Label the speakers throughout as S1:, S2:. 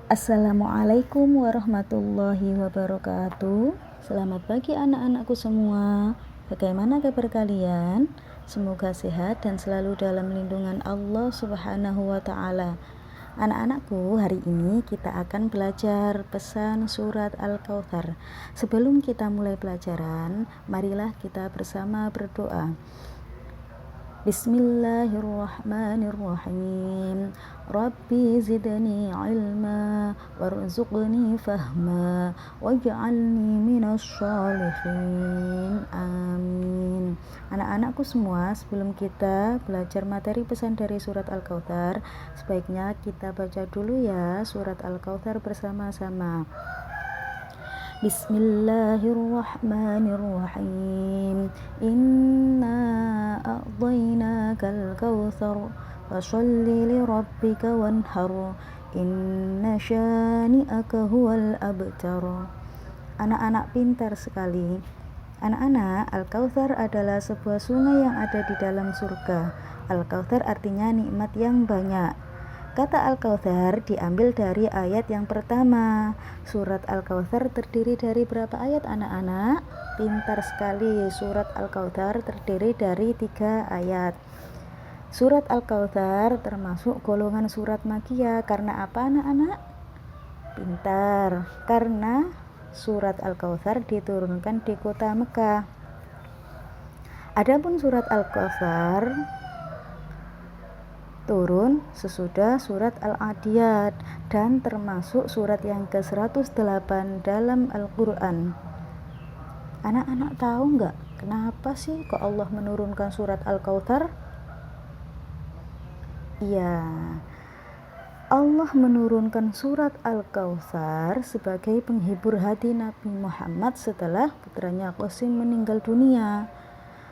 S1: Assalamualaikum warahmatullahi wabarakatuh. Selamat pagi anak-anakku semua. Bagaimana kabar kalian? Semoga sehat dan selalu dalam lindungan Allah Subhanahu wa ta'ala. Anak-anakku, hari ini kita akan belajar pesan surat Al-Kautsar. Sebelum kita mulai pelajaran, marilah kita bersama berdoa. Bismillahirrahmanirrahim. Rabbi zidni ilma warzuqni fahma waj'alni minas sholihin. Amin. Anak-anakku semua, sebelum kita belajar materi pesan dari surat Al-Kautsar, sebaiknya kita baca dulu ya surat Al-Kautsar bersama-sama. Bismillahirrahmanirrahim. Inna a'tainakal kautsar fasholli lirabbika wanhar. Inna syani'aka huwal abtar. Anak-anak pintar sekali. Anak-anak, Al-Kautsar adalah sebuah sungai yang ada di dalam surga. Al-Kautsar artinya nikmat yang banyak. Kata Al-Kautsar diambil dari ayat yang pertama. Surat Al-Kautsar terdiri dari berapa ayat anak-anak? Pintar sekali. Surat Al-Kautsar terdiri dari 3 ayat. Surat Al-Kautsar termasuk golongan surat Makkiyah. Karena apa anak-anak? Pintar. Karena surat Al-Kautsar diturunkan di kota Mekah. Adapun surat Al-Kautsar turun sesudah surat Al-Adiyat dan termasuk surat yang ke-108 dalam Al-Quran. Anak-anak tahu nggak kenapa sih kok Allah menurunkan surat Al-Kautsar? Iya, Allah menurunkan surat Al-Kautsar sebagai penghibur hati Nabi Muhammad setelah putranya Qasim meninggal dunia.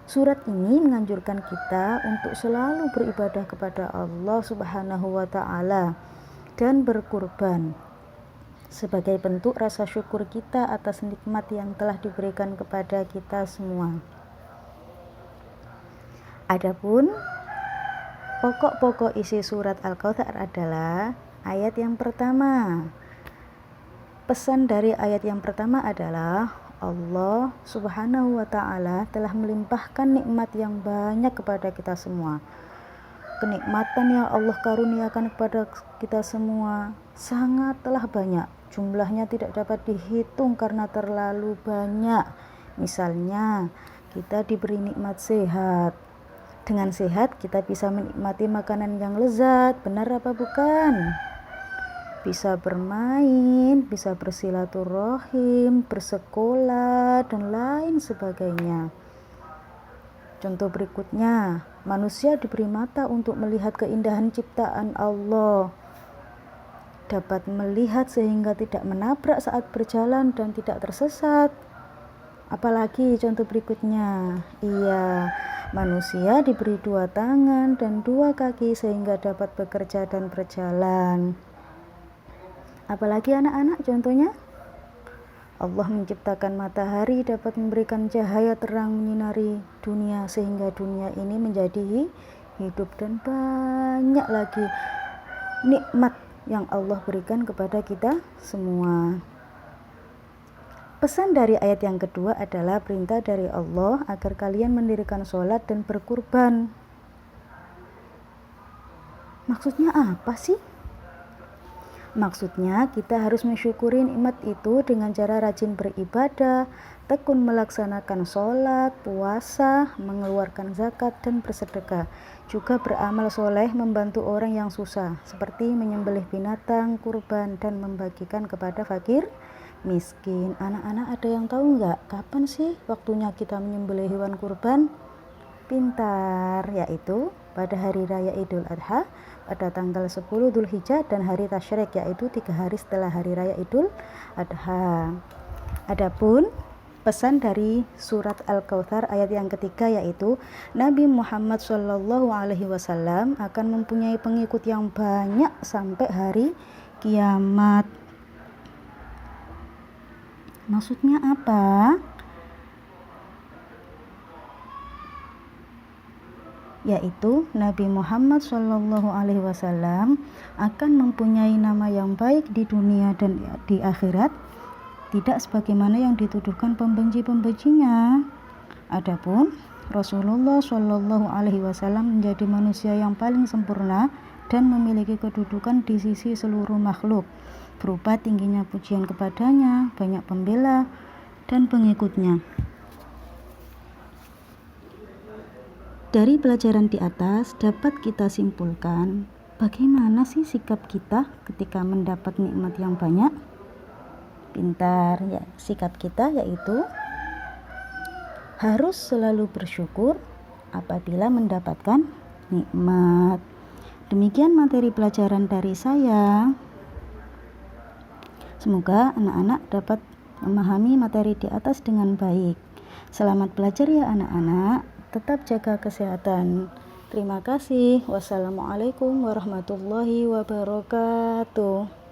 S1: Surat ini menganjurkan kita untuk selalu beribadah kepada Allah Subhanahu wa ta'ala dan berkurban sebagai bentuk rasa syukur kita atas nikmat yang telah diberikan kepada kita semua. Adapun pokok-pokok isi surat Al-Kautsar adalah ayat yang pertama. Pesan dari ayat yang pertama adalah Allah Subhanahu wa ta'ala telah melimpahkan nikmat yang banyak kepada kita semua. Kenikmatan yang Allah karuniakan kepada kita semua sangatlah banyak. Jumlahnya tidak dapat dihitung karena terlalu banyak. Misalnya, kita diberi nikmat sehat. Dengan sehat kita bisa menikmati makanan yang lezat. Benar apa bukan? Bisa bermain, bisa bersilaturahim, bersekolah, dan lain sebagainya. Contoh berikutnya, manusia diberi mata untuk melihat keindahan ciptaan Allah. Dapat melihat sehingga tidak menabrak saat berjalan dan tidak tersesat. Apalagi contoh berikutnya, iya, manusia diberi 2 tangan dan 2 kaki sehingga dapat bekerja dan berjalan. Apalagi anak-anak contohnya? Allah menciptakan matahari dapat memberikan cahaya terang menyinari dunia sehingga dunia ini menjadi hidup, dan banyak lagi nikmat yang Allah berikan kepada kita semua. Pesan dari ayat yang kedua adalah perintah dari Allah agar kalian mendirikan sholat dan berkurban. Maksudnya apa sih? Maksudnya kita harus mensyukuri nikmat itu dengan cara rajin beribadah, tekun melaksanakan sholat, puasa, mengeluarkan zakat, dan bersedekah. Juga beramal soleh membantu orang yang susah, seperti menyembelih binatang, kurban, dan membagikan kepada fakir, miskin. Anak-anak ada yang tahu nggak kapan sih waktunya kita menyembelih hewan kurban? Pintar, yaitu pada hari raya Idul Adha pada tanggal 10 Dzulhijjah dan hari Tasyrik, yaitu 3 hari setelah hari raya Idul Adha. Adapun pesan dari surat Al-Kautsar ayat yang ketiga yaitu Nabi Muhammad SAW akan mempunyai pengikut yang banyak sampai hari kiamat. Maksudnya apa? yaitu Nabi Muhammad SAW akan mempunyai nama yang baik di dunia dan di akhirat, tidak sebagaimana yang dituduhkan pembenci-pembencinya. Adapun Rasulullah SAW menjadi manusia yang paling sempurna dan memiliki kedudukan di sisi seluruh makhluk, berupa tingginya pujian kepadanya, banyak pembela dan pengikutnya. Dari pelajaran di atas dapat kita simpulkan bagaimana sih sikap kita ketika mendapat nikmat yang banyak. Pintar ya, sikap kita yaitu harus selalu bersyukur apabila mendapatkan nikmat. Demikian materi pelajaran dari saya. Semoga anak-anak dapat memahami materi di atas dengan baik. Selamat belajar ya anak-anak. Tetap jaga kesehatan. Terima kasih. Wassalamualaikum warahmatullahi wabarakatuh.